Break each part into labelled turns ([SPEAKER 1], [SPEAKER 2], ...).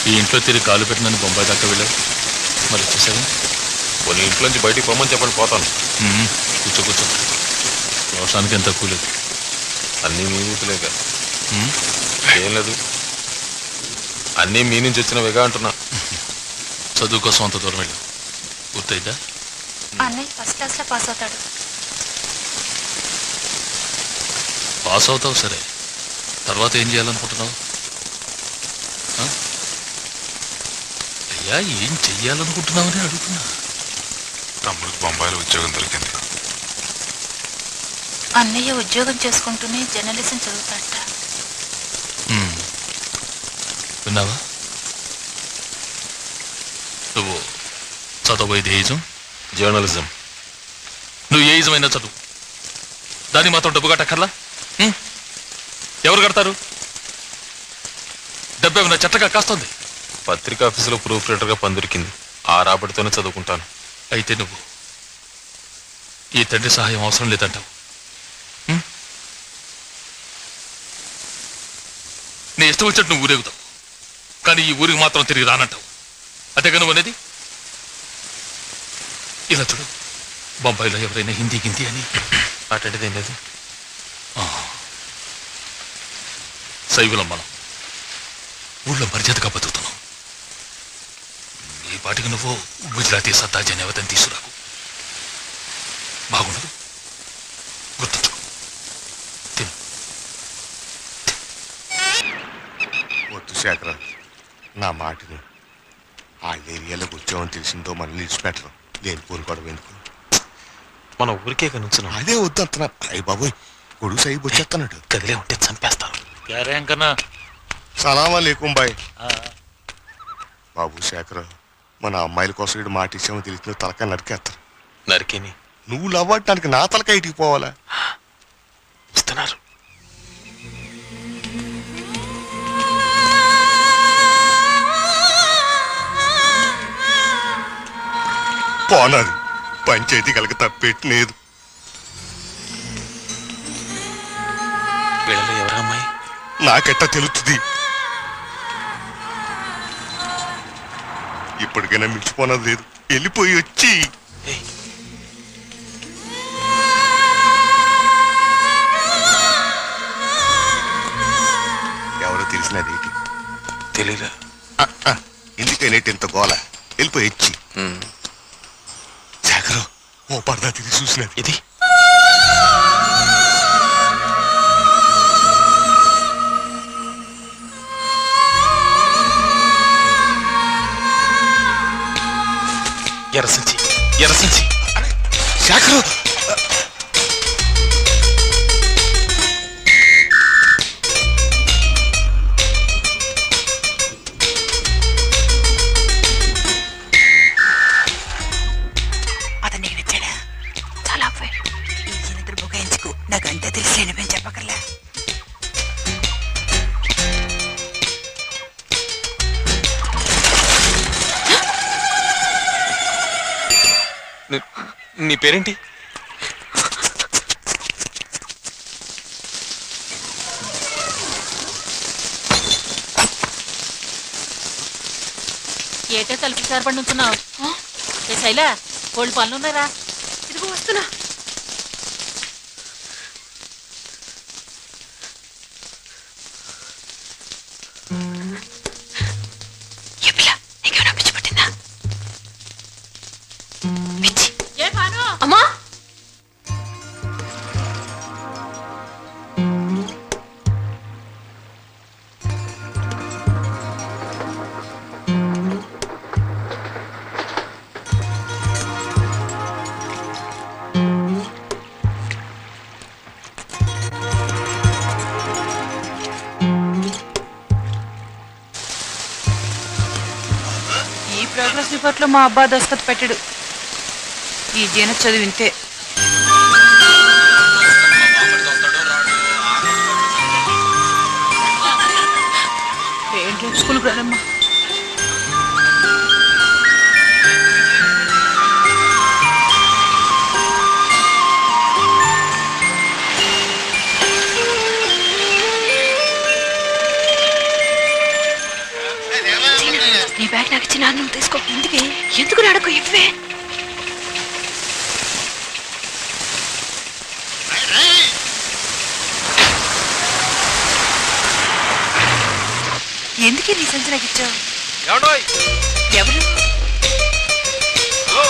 [SPEAKER 1] ఈ ఇంట్లో తిరిగి కాలు పెట్టినని బొంబాయి దాకా వెళ్ళావు, మరి వచ్చేసావు.
[SPEAKER 2] కొన్ని ఇంట్లోంచి బయటికి పొమ్మని చెప్పండి, పోతాను.
[SPEAKER 1] కూర్చో కూర్చో, రోషానికి ఎంత తక్కువ లేదు.
[SPEAKER 2] అన్నీ మీ నీతులేక ఏం లేదు, అన్నీ మీ నుంచి వచ్చినవిగా అంటున్నా.
[SPEAKER 1] చదువు కోసం అంత దూరం వెళ్ళావు, పూర్తయిందా?
[SPEAKER 3] అన్నయ్య ఫస్ట్ క్లాస్లో పాస్ అవుతాడు.
[SPEAKER 1] పాస్ అవుతావు సరే, తర్వాత ఏం చేయాలనుకుంటున్నావు? అయ్యా ఏం చెయ్యాలనుకుంటున్నావని అడుగుతున్నా.
[SPEAKER 2] తమ్ముడికి బొంబాయిలో ఉద్యోగం దొరికింది.
[SPEAKER 3] అన్నయ్య ఉద్యోగం చేసుకుంటూనే జర్నలిజం చదువుతాడట.
[SPEAKER 1] విన్నావా? నువ్వు చదవబోయేది ఏజం
[SPEAKER 2] జర్నలిజం.
[SPEAKER 1] నువ్వు ఏ ఏజమైనా చదువు, దాన్ని మాత్రం డబ్బు కట్టక్కర్లా. ఎవరు కడతారు? డబ్బు ఏమైనా చెట్టగా కాస్తుంది?
[SPEAKER 2] పత్రికా ఆఫీసులో ప్రూఫ్ రీడర్గా పని దొరికింది, ఆ రాబడితోనే చదువుకుంటాను.
[SPEAKER 1] అయితే నువ్వు ఈ తండ్రి సహాయం అవసరం లేదంటావు. నీ ఇష్టం వచ్చినట్టు నువ్వు ఊరేగుతావు, కానీ ఈ ఊరికి మాత్రం తిరిగి రానంటావు. అదేగా నువ్వు అనేది? ఇలా చూడు, బొంబాయిలో ఎవరైనా హిందీ గింది అని
[SPEAKER 2] మాట్లాడేదేం లేదు.
[SPEAKER 1] శైవులం మనం ఊళ్ళో మర్యాదగా బతుకుతున్నాం. ఈ పాటికి నువ్వు గుజరాతీ సత్తాజీ ఎవరిని తీసుకురాకు, బాగుండదు. గుర్తుంచు.
[SPEAKER 4] వద్దు శేఖర, నా మాటని ఆ ఏరియాలో ఉద్యోగం తెలిసిందో మనం నిలిచిపెట్టరు. లేని కోరుకోవడం ఎందుకు?
[SPEAKER 2] మన ఊరికే కనుంచున్నాం.
[SPEAKER 4] అదే వద్దు అంటున్నా. అయ్యి బాబోయ్, కొడుకు సైబు వచ్చేస్తున్నాడు.
[SPEAKER 2] కదిలే ఉంటే చంపేస్తాను.
[SPEAKER 4] సలాం అలైకుం బాయ్. బాబు శేఖర్, మన అమ్మాయిల కోసం ఇటు మాట ఇచ్చామో తెలిసిన తలకాయ నరికేస్తారు.
[SPEAKER 2] నరికేని
[SPEAKER 4] నువ్వు లవ్వటానికి నా తలకాయ ఇటుకు పోవాలా?
[SPEAKER 2] ఇస్తున్నారు.
[SPEAKER 4] పోనాది పంచాయతీ కలక తప్పెట్టినేదు.
[SPEAKER 2] వీళ్ళలో ఎవరా అమ్మాయి?
[SPEAKER 4] నాకెట్టా తెలుస్తుంది? ఇప్పటికైనా మించిపోనది లేదు. వెళ్ళిపోయి వచ్చి ఎవరో తెలిసినదేంటి?
[SPEAKER 2] తెలీదా?
[SPEAKER 4] ఎందుకైనా ఇంత గోల? వెళ్ళిపోయి వచ్చి శేఖరు ఓ పర్దా తిరిగి చూసినది.
[SPEAKER 2] ఇది ఎరసించి ఎరసించి
[SPEAKER 4] శేఖరు
[SPEAKER 3] అతను నీకు నచ్చాడా? చాలా అబ్బాయి. ఈ చిన్నద్దరు బుగాయించుకు, నాకంతా తెలిసి నేను చెప్పకర్లే.
[SPEAKER 2] నీ పేరేంటి?
[SPEAKER 5] ఏటో తలుపు సారపడి నుంచున్నావు. ఏ శైలా, కోళ్ళు పనులు ఉన్నారా? ఇదిగో వస్తున్నా.
[SPEAKER 3] అమ్మా, ఈ ప్రోగ్రెస్ రిపోర్ట్లో మా అబ్బా దస్తఖత్ పెట్టాడు. ఈ జీన చదివింతే. ఏంటో స్కూల్కి రాదమ్మా.
[SPEAKER 6] నాకు ఇచ్చిన నువ్వు తీసుకో. ఎందుకే? ఎందుకు అడగ ఇవ్వే.
[SPEAKER 3] ఎందుకే నీ సంచి నాకు ఇచ్చావు?
[SPEAKER 2] ఏమండోయ్?
[SPEAKER 3] ఎవరు?
[SPEAKER 2] హలో,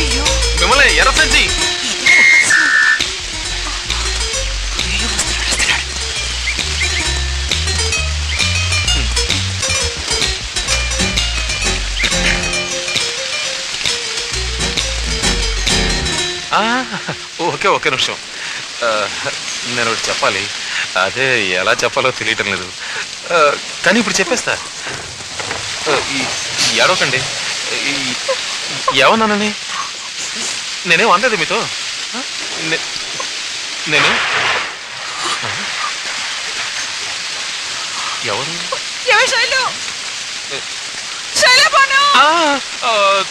[SPEAKER 3] అయ్యో
[SPEAKER 2] మిమ్మల్ని ఎర్ర సంచి. ఓకే ఓకే నిమిషం. నేను ఒకటి చెప్పాలి, అదే ఎలా చెప్పాలో తెలియటం లేదు. కానీ ఇప్పుడు చెప్పేస్తా. ఏడవకండి. ఏమన్నానని నేనేం అనలేదు మీతో. నేను ఎవరు?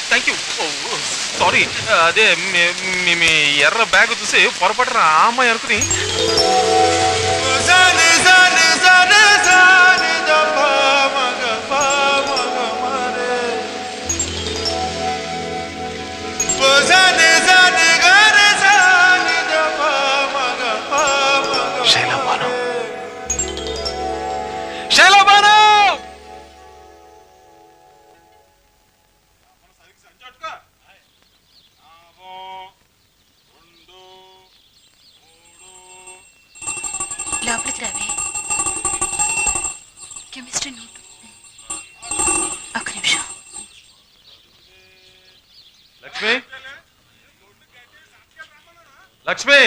[SPEAKER 2] Thank you. సారీ, అదే మీ ఎర్ర బ్యాగ్ చూసి పొరపాటున ఆ అమ్మాయి అనుకుని. శైలబాను, శైలబాను!
[SPEAKER 3] లోపలికి రావే. Chemistry note. ఒక్క నిమిషం.
[SPEAKER 2] లక్ష్మి, లక్ష్మి!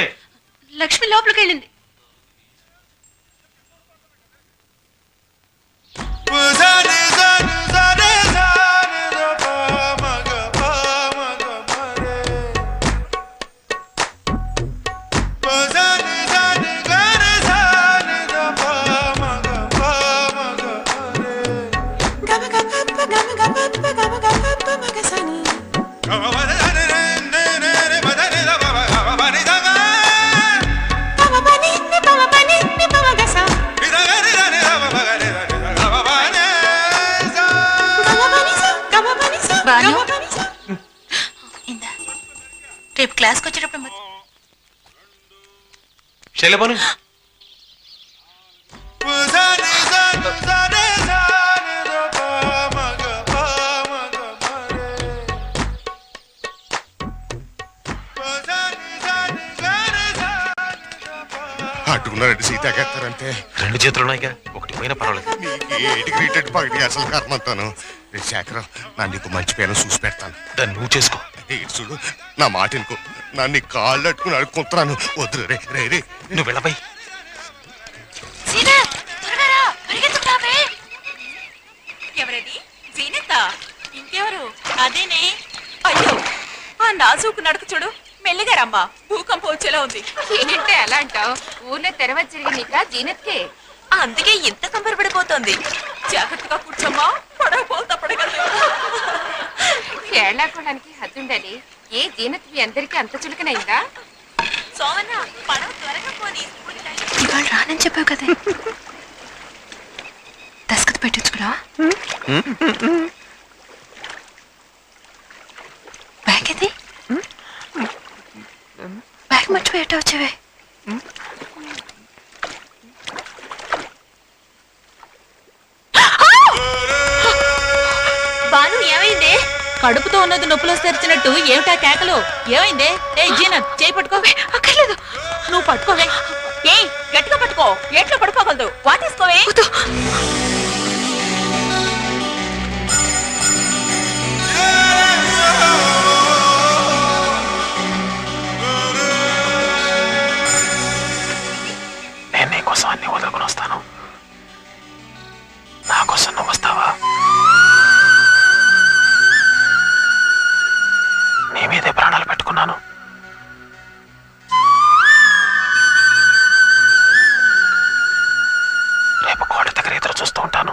[SPEAKER 6] లక్ష్మి లోపలికి వెళ్ళింది.
[SPEAKER 3] రేపు క్లాస్కి వచ్చేటప్పుడు
[SPEAKER 2] శైలబాను,
[SPEAKER 4] అట్టుకున్నారంటే సీతాకెత్తారంటే
[SPEAKER 2] రెండు చేతులు ఉన్నాయిగా, ఒకటి పోయినా పర్వాలేదు.
[SPEAKER 4] ఏటికి రీటెడ్ పగటి అసలు కర్మంతాను. శేఖరం, నా నీకు మంచి పేరు చూసి పెడతాను.
[SPEAKER 2] దాన్ని నువ్వు చేసుకో.
[SPEAKER 4] చూడు, నా మాట ఇంకో, నన్ను కాళ్ళు అట్టుకుని అడుక్కుంటున్నాను. వద్దు రే రే రే.
[SPEAKER 2] నువ్వు వెళ్ళబోయి.
[SPEAKER 3] ఎవరది? జీనత? ఇంకెవరు? అదేనే. అయ్యో, ఆ నాజూకు నడుకు చూడు. మెల్లిగా రమ్మా, భూకంపం వచ్చేలా ఉంది.
[SPEAKER 6] ఏంటంటే అలా అంటావు? ఊర్లో తెరవ తిరిగినిక జీనత్కే.
[SPEAKER 3] అందుకే ఇంత కంపరపడిపోతుంది. జాగ్రత్తగా కూర్చోమ్మా, పడకపోతా పడగలదు.
[SPEAKER 6] ఏళ్లాకోడానికి హద్దుండాలి. ఏ జీనత్ మీ అందరికీ అంత చులకనైందా?
[SPEAKER 3] సోమన్న, పడవ త్వరగా పోనీ.
[SPEAKER 6] ఇవాళ రానని చెప్పావు కదా. దస్కత్ పెట్టించుకురా. బ్యాగ్ ఇది? బ్యాగ్ మర్చిపోయి ఎట్టా వచ్చేవే?
[SPEAKER 3] బాను, ఏమైంది?
[SPEAKER 5] కడుపుతో ఉన్నది నొప్పులు తెరిచినట్టు ఏమిటా కేకలు? ఏమైందే? ఏ జీనత్, చేయి పట్టుకో.
[SPEAKER 6] అక్కర్లేదు,
[SPEAKER 5] నువ్వు పట్టుకోవే.
[SPEAKER 3] ఏ గట్టిగా పట్టుకో, ఏట్లో పడుకోగలదు. వాటేసుకోవే.
[SPEAKER 2] నేను నీకోసం అన్ని వదులుకుని వస్తాను. నా కోసం నువ్వు వస్తావా? నీ మీదే ప్రాణాలు పెట్టుకున్నాను. రేపు కోట దగ్గర ఎదురు చూస్తూ ఉంటాను.